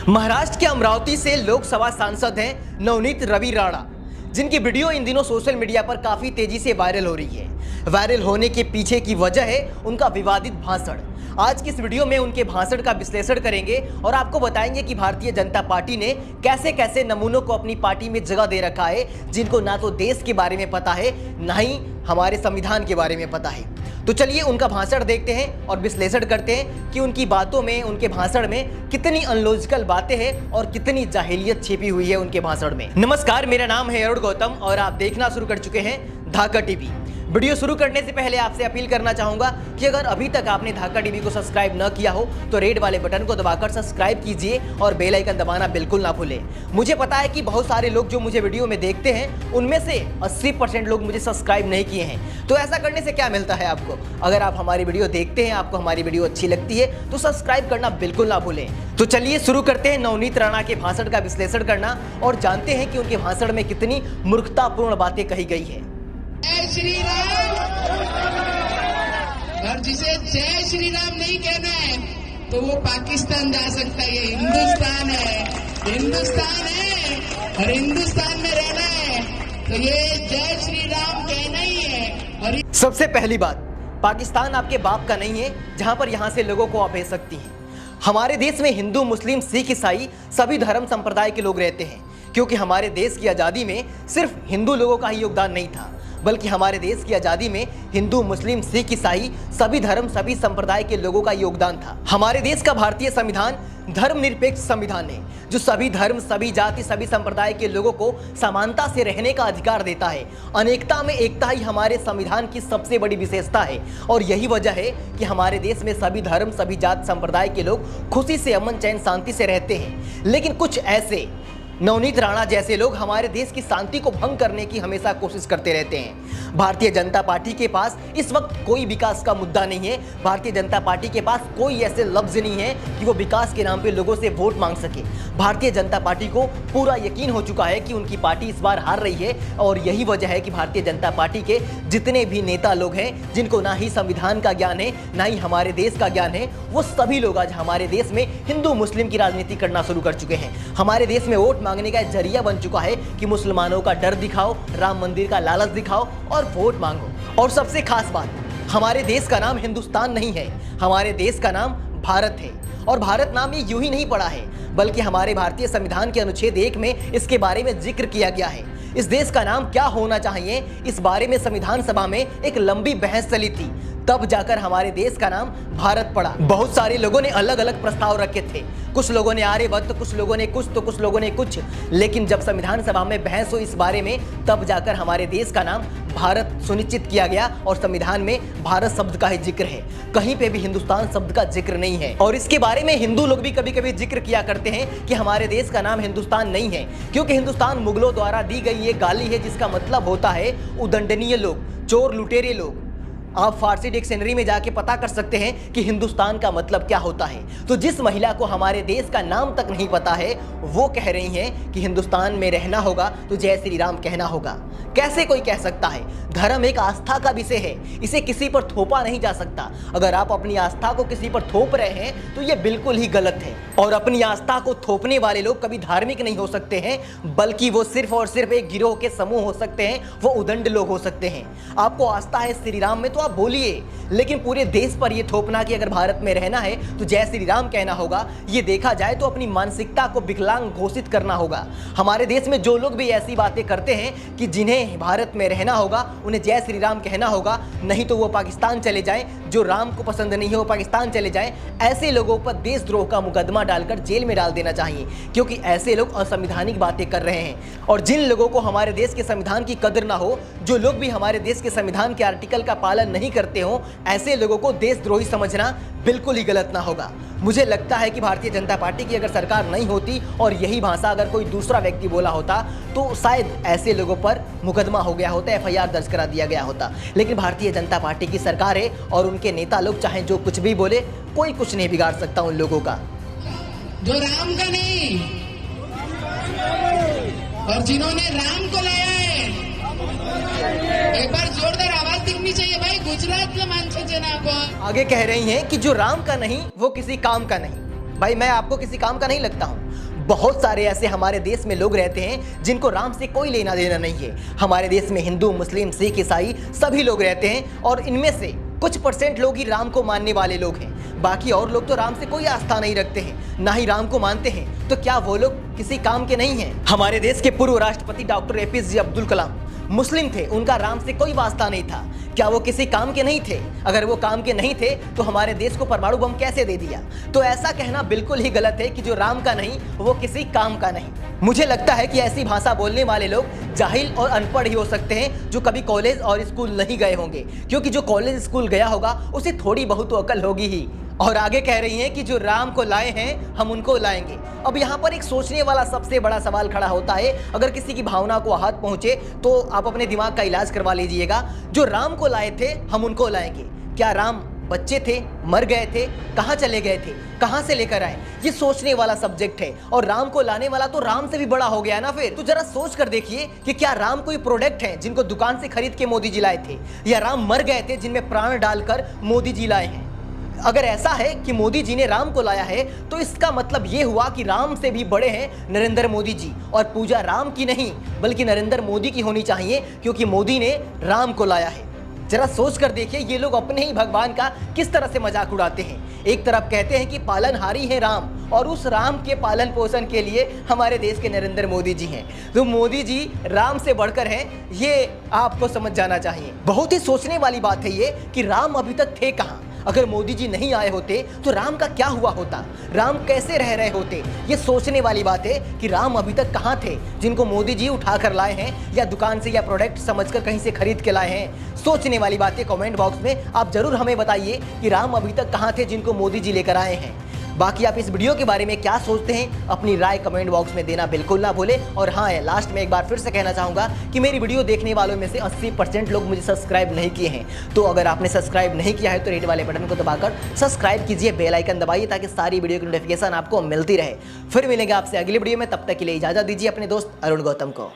महाराष्ट्र के अमरावती से लोकसभा सांसद हैं नवनीत रवि राणा, जिनकी वीडियो इन दिनों सोशल मीडिया पर काफी तेजी से वायरल हो रही है। वायरल होने के पीछे की वजह है उनका विवादित भाषण। आज की इस वीडियो में उनके भाषण का विश्लेषण करेंगे और आपको बताएंगे कि भारतीय जनता पार्टी ने कैसे कैसे नमूनों को अपनी पार्टी में जगह दे रखा है, जिनको ना तो देश के बारे में पता है, ना ही हमारे संविधान के बारे में पता है। तो चलिए उनका भाषण देखते हैं और विश्लेषण करते हैं कि उनकी बातों में, उनके भाषण में कितनी अनलॉजिकल बातें हैं और कितनी जाहिलियत छिपी हुई है उनके भाषण में। नमस्कार, मेरा नाम है अरुण गौतम और आप देखना शुरू कर चुके हैं धाका टीवी। वीडियो शुरू करने से पहले आपसे अपील करना चाहूंगा कि अगर अभी तक आपने धाका टीवी को सब्सक्राइब न किया हो तो रेड वाले बटन को दबाकर सब्सक्राइब कीजिए और बेल आइकन दबाना बिल्कुल ना भूलें। मुझे पता है कि बहुत सारे लोग जो मुझे वीडियो में देखते हैं उनमें से 80% लोग मुझे सब्सक्राइब नहीं किए हैं। तो ऐसा करने से क्या मिलता है आपको? अगर आप हमारी वीडियो देखते हैं, आपको हमारी वीडियो अच्छी लगती है तो सब्सक्राइब करना बिल्कुल ना भूलें। तो चलिए शुरू करते हैं नवनीत राणा के भाषण का विश्लेषण करना और जानते हैं कि उनके भाषण में कितनी मूर्खतापूर्ण बातें कही गई है। जय श्री राम। और जिसे जय श्री राम नहीं कहना है तो वो पाकिस्तान जा सकता है। ये हिंदुस्तान है, हिंदुस्तान है और हिंदुस्तान में रहना है तो ये जय श्री राम कहना ही है। और सबसे पहली बात, पाकिस्तान आपके बाप का नहीं है जहां पर यहां से लोगों को आप भेज सकती हैं। हमारे देश में हिंदू, मुस्लिम, सिख, ईसाई सभी धर्म संप्रदाय के लोग रहते हैं, क्योंकि हमारे देश की आज़ादी में सिर्फ हिंदू लोगों का ही योगदान नहीं था, बल्कि हमारे देश की आज़ादी में हिंदू, मुस्लिम, सिख, ईसाई सभी धर्म, सभी संप्रदाय के लोगों का योगदान था। हमारे देश का भारतीय संविधान धर्मनिरपेक्ष संविधान है, जो सभी धर्म, सभी जाति, सभी संप्रदाय के लोगों को समानता से रहने का अधिकार देता है। अनेकता में एकता ही हमारे संविधान की सबसे बड़ी विशेषता है और यही वजह है कि हमारे देश में सभी धर्म, सभी जाति, संप्रदाय के लोग खुशी से, अमन, चैन, शांति से रहते हैं। लेकिन कुछ ऐसे नवनीत राणा जैसे लोग हमारे देश की शांति को भंग करने की हमेशा कोशिश करते रहते हैं। भारतीय जनता पार्टी के पास इस वक्त कोई विकास का मुद्दा नहीं है। भारतीय जनता पार्टी के पास कोई ऐसे लफ्ज नहीं है कि वो विकास के नाम पे लोगों से वोट मांग सके। भारतीय जनता पार्टी को पूरा यकीन हो चुका है कि उनकी पार्टी इस बार हार रही है और यही वजह है कि भारतीय जनता पार्टी के जितने भी नेता लोग हैं, जिनको ना ही संविधान का ज्ञान है, ना ही हमारे देश का ज्ञान है, वो सभी लोग आज हमारे देश में हिंदू मुस्लिम की राजनीति करना शुरू कर चुके हैं। हमारे देश में वोट मांगने का जरिया बन चुका है कि मुसलमानों का डर दिखाओ, राम मंदिर का लालच दिखाओ और वोट मांगो। और सबसे खास बात, हमारे देश का नाम हिंदुस्तान नहीं है, हमारे देश का नाम भारत है। और भारत नाम ये यूं ही नहीं पड़ा है, बल्कि हमारे भारतीय संविधान के अनुच्छेद 1 में इसके बारे में जिक्र किया गया है। इस देश का नाम क्या होना चाहिए, इस बारे में संविधान सभा में एक लंबी बहस चली थी, तब जाकर हमारे देश का नाम भारत पड़ा। बहुत सारे लोगों ने अलग अलग प्रस्ताव रखे थे, कुछ लोगों ने आर्यभट्ट, कुछ लोगों ने कुछ, तो कुछ लोगों ने कुछ। लेकिन जब संविधान सभा में बहस हुई इस बारे में, तब जाकर हमारे देश का नाम भारत सुनिश्चित किया गया और संविधान में भारत शब्द का ही जिक्र है, कहीं पे भी हिंदुस्तान शब्द का जिक्र नहीं है। और इसके बारे में हिंदू लोग भी कभी कभी जिक्र किया करते हैं कि हमारे देश का नाम हिंदुस्तान नहीं है, क्योंकि हिंदुस्तान मुगलों द्वारा दी गई ये गाली है, जिसका मतलब होता है उदंडनीय लोग, चोर लुटेरे लोग। आप फारसी डिक्शनरी में जाके पता कर सकते हैं कि हिंदुस्तान का मतलब क्या होता है। तो जिस महिला को हमारे देश का नाम तक नहीं पता है, वो कह रही हैं कि हिंदुस्तान में रहना होगा तो जय श्री राम कहना होगा। कैसे कोई कह सकता है? धर्म एक आस्था का विषय है, इसे किसी पर थोपा नहीं जा सकता। अगर आप अपनी आस्था को किसी पर थोप रहे हैं तो ये बिल्कुल ही गलत है। और अपनी आस्था को थोपने वाले लोग कभी धार्मिक नहीं हो सकते हैं, बल्कि वो सिर्फ और सिर्फ एक गिरोह के समूह हो सकते हैं, वो उदंड लोग हो सकते हैं। आपको आस्था है श्री राम में तो आप बोलिए, लेकिन पूरे देश पर यह थोपना कि अगर भारत में रहना है तो जय श्री राम कहना होगा, ये देखा जाए तो अपनी मानसिकता को विकलांग घोषित करना होगा। हमारे देश में जो लोग भी ऐसी बातें करते हैं कि जिन्हें भारत में रहना होगा उन्हें जय श्री राम कहना होगा, नहीं तो वो पाकिस्तान चले जाएं, जो राम को पसंद नहीं है वो पाकिस्तान चले जाएं, ऐसे लोगों पर देशद्रोह का मुकदमा डालकर जेल में डाल देना चाहिए, क्योंकि ऐसे लोग असंवैधानिक बातें कर रहे हैं। और जिन लोगों को हमारे देश के संविधान की कदर ना हो, जो लोग भी हमारे देश के संविधान के आर्टिकल का पालन नहीं करते हो, ऐसे लोगों को देशद्रोही समझना बिल्कुल ही गलत ना होगा। मुझे लगता है कि भारतीय जनता पार्टी की अगर सरकार नहीं होती और यही भाषा अगर कोई दूसरा व्यक्ति बोला होता तो शायद ऐसे लोगों पर मुकदमा हो गया होता, FIR दर्ज करा दिया गया होता। लेकिन भारतीय जनता पार्टी की सरकार है और उनके नेता लोग चाहे जो कुछ भी बोले, कोई कुछ नहीं बिगाड़ सकता उन लोगों का। जो राम का नहीं और जिन्होंने राम को लाया है, एक बार जोरदार आवाज दिखनी चाहिए भाई। गुजरात में मानछे जना को आगे कह रही हैं कि जो राम का नहीं वो किसी काम का नहीं। भाई मैं आपको किसी काम का नहीं लगता हूँ। बहुत सारे ऐसे हमारे देश में लोग रहते हैं जिनको राम से कोई लेना देना नहीं है। हमारे देश में हिंदू, मुस्लिम, सिख, ईसाई सभी लोग रहते हैं और इनमें से कुछ परसेंट लोग ही राम को मानने वाले लोग हैं। बाकी और लोग तो राम से कोई आस्था नहीं रखते हैं, ना ही राम को मानते हैं। तो क्या वो लोग किसी काम के नहीं हैं? हमारे देश के पूर्व राष्ट्रपति डॉक्टर APJ अब्दुल कलाम मुस्लिम थे, उनका राम से कोई वास्ता नहीं था। क्या वो किसी काम के नहीं थे? अगर वो काम के नहीं थे तो हमारे देश को परमाणु बम कैसे दे दिया? तो ऐसा कहना बिल्कुल ही गलत है कि जो राम का नहीं वो किसी काम का नहीं। मुझे लगता है कि ऐसी भाषा बोलने वाले लोग जाहिल और अनपढ़ ही हो सकते हैं, जो कभी कॉलेज और स्कूल नहीं गए होंगे, क्योंकि जो कॉलेज स्कूल गया होगा उसे थोड़ी बहुत तो अकल होगी ही। और आगे कह रही हैं कि जो राम को लाए हैं हम उनको लाएंगे। अब यहाँ पर एक सोचने वाला सबसे बड़ा सवाल खड़ा होता है, अगर किसी की भावना को आहत पहुंचे तो आप अपने दिमाग का इलाज करवा लीजिएगा। जो राम को लाए थे हम उनको लाएंगे। क्या राम बच्चे थे, मर गए थे, कहाँ चले गए थे, कहाँ से लेकर आए? ये सोचने वाला सब्जेक्ट है। और राम को लाने वाला तो राम से भी बड़ा हो गया ना फिर। तो जरा सोच कर देखिए कि क्या राम कोई प्रोडक्ट है जिनको दुकान से खरीद के मोदी जी लाए थे, या राम मर गए थे जिनमें प्राण डालकर मोदी जी लाए हैं? अगर ऐसा है कि मोदी जी ने राम को लाया है तो इसका मतलब ये हुआ कि राम से भी बड़े हैं नरेंद्र मोदी जी, और पूजा राम की नहीं बल्कि नरेंद्र मोदी की होनी चाहिए, क्योंकि मोदी ने राम को लाया है। जरा सोच कर देखिए ये लोग अपने ही भगवान का किस तरह से मजाक उड़ाते हैं। एक तरफ कहते हैं कि पालनहारी है राम, और उस राम के पालन पोषण के लिए हमारे देश के नरेंद्र मोदी जी हैं। तो मोदी जी राम से बढ़कर हैं, ये आपको समझ जाना चाहिए। बहुत ही सोचने वाली बात है ये कि राम अभी तक थे कहाँ? अगर मोदी जी नहीं आए होते तो राम का क्या हुआ होता? राम कैसे रह रहे होते? ये सोचने वाली बात है कि राम अभी तक कहाँ थे, जिनको मोदी जी उठा कर लाए हैं, या दुकान से या प्रोडक्ट समझकर कहीं से खरीद के लाए हैं। सोचने वाली बात है। कमेंट बॉक्स में आप जरूर हमें बताइए कि राम अभी तक कहाँ थे जिनको मोदी जी लेकर आए हैं। बाकी आप इस वीडियो के बारे में क्या सोचते हैं, अपनी राय कमेंट बॉक्स में देना बिल्कुल ना भूलें। और हाँ, लास्ट में एक बार फिर से कहना चाहूँगा कि मेरी वीडियो देखने वालों में से 80% लोग मुझे सब्सक्राइब नहीं किए हैं। तो अगर आपने सब्सक्राइब नहीं किया है तो रेड वाले बटन को दबाकर सब्सक्राइब कीजिए, बेल आइकन दबाइए, ताकि सारी वीडियो की नोटिफिकेशन आपको मिलती रहे। फिर मिलेंगे आपसे अगली वीडियो में, तब तक के लिए इजाजत दीजिए अपने दोस्त अरुण गौतम को।